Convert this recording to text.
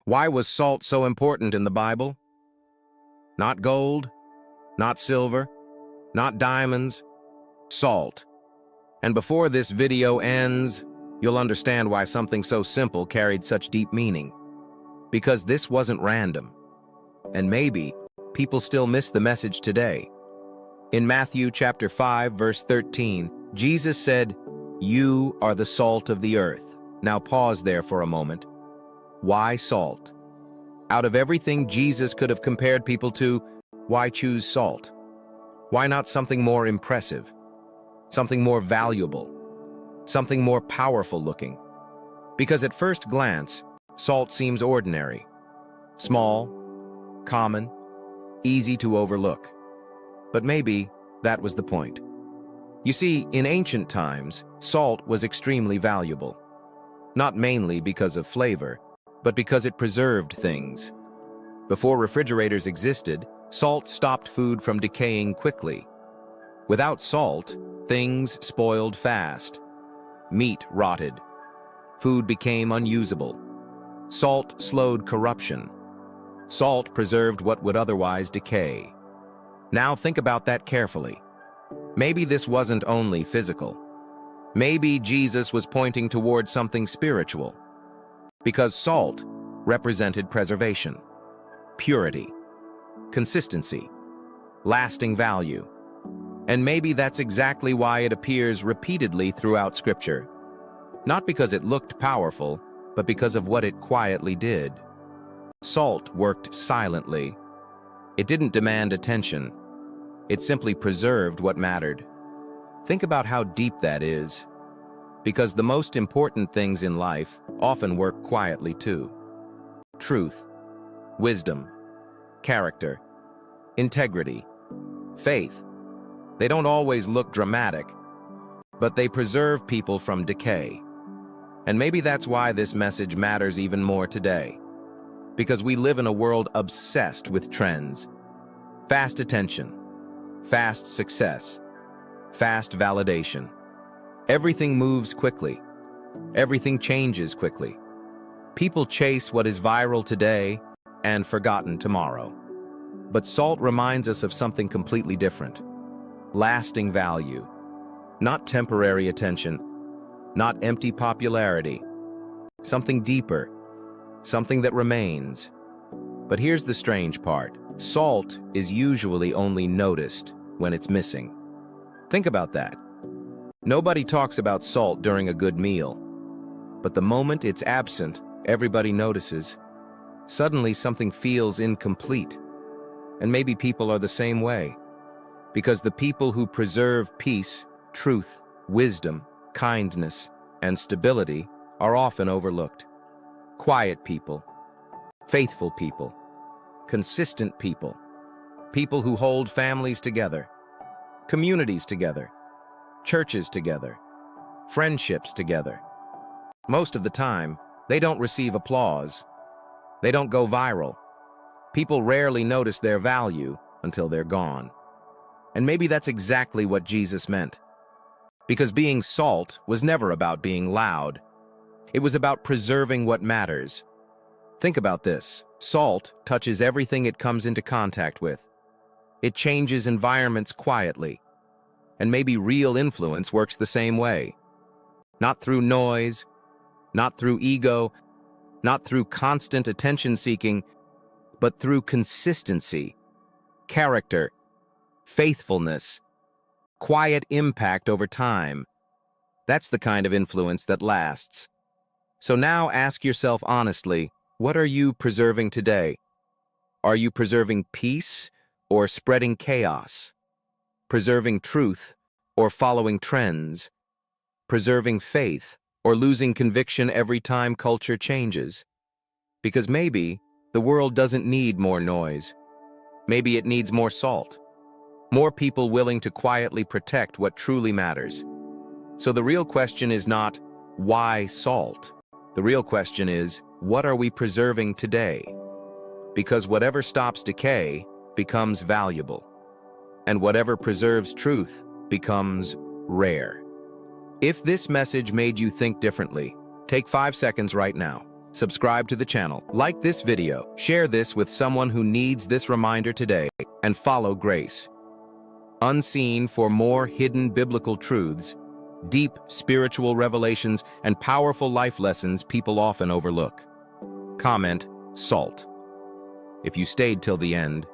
Why was salt so important in the Bible? Not gold, not silver, not diamonds, salt. And before this video ends, you'll understand why something so simple carried such deep meaning. Because this wasn't random. And maybe people still miss the message today. In Matthew chapter 5, verse 13, Jesus said, "You are the salt of the earth." Now pause there for a moment. Why salt? Out of everything Jesus could have compared people to, why choose salt? Why not something more impressive? Something more valuable? Something more powerful looking? Because at first glance, salt seems ordinary. Small, common, easy to overlook. But maybe that was the point. You see, in ancient times, salt was extremely valuable. Not mainly because of flavor, but because it preserved things. Before refrigerators existed, salt stopped food from decaying quickly. Without salt, things spoiled fast. Meat rotted. Food became unusable. Salt slowed corruption. Salt preserved what would otherwise decay. Now think about that carefully. Maybe this wasn't only physical. Maybe Jesus was pointing towards something spiritual. Because salt represented preservation, purity, consistency, lasting value. And maybe that's exactly why it appears repeatedly throughout Scripture. Not because it looked powerful, but because of what it quietly did. Salt worked silently. It didn't demand attention. It simply preserved what mattered. Think about how deep that is. Because the most important things in life often work quietly too. Truth, wisdom, character, integrity, faith. They don't always look dramatic, but they preserve people from decay. And maybe that's why this message matters even more today. Because we live in a world obsessed with trends. Fast attention, fast success, fast validation. Everything moves quickly. Everything changes quickly. People chase what is viral today and forgotten tomorrow. But salt reminds us of something completely different. Lasting value. Not temporary attention. Not empty popularity. Something deeper. Something that remains. But here's the strange part. Salt is usually only noticed when it's missing. Think about that. Nobody talks about salt during a good meal. But the moment it's absent, everybody notices. Suddenly something feels incomplete. And maybe people are the same way. Because the people who preserve peace, truth, wisdom, kindness, and stability are often overlooked. Quiet people, faithful people, consistent people, people who hold families together, communities together, churches together, friendships together. Most of the time, they don't receive applause. They don't go viral. People rarely notice their value until they're gone. And maybe that's exactly what Jesus meant. Because being salt was never about being loud. It was about preserving what matters. Think about this. Salt touches everything it comes into contact with. It changes environments quietly. And maybe real influence works the same way. Not through noise, not through ego, not through constant attention-seeking, but through consistency, character, faithfulness, quiet impact over time. That's the kind of influence that lasts. So now ask yourself honestly, what are you preserving today? Are you preserving peace or spreading chaos? Preserving truth or following trends? Preserving faith or losing conviction every time culture changes? Because maybe the world doesn't need more noise. Maybe it needs more salt. More people willing to quietly protect what truly matters. So the real question is not, why salt? The real question is, what are we preserving today? Because whatever stops decay becomes valuable. And whatever preserves truth becomes rare. If this message made you think differently, take 5 seconds right now. subscribe to the channel, like this video, share this with someone who needs this reminder today, and follow Grace Unseen for more hidden biblical truths, deep spiritual revelations, and powerful life lessons people often overlook. Comment, salt. If you stayed till the end,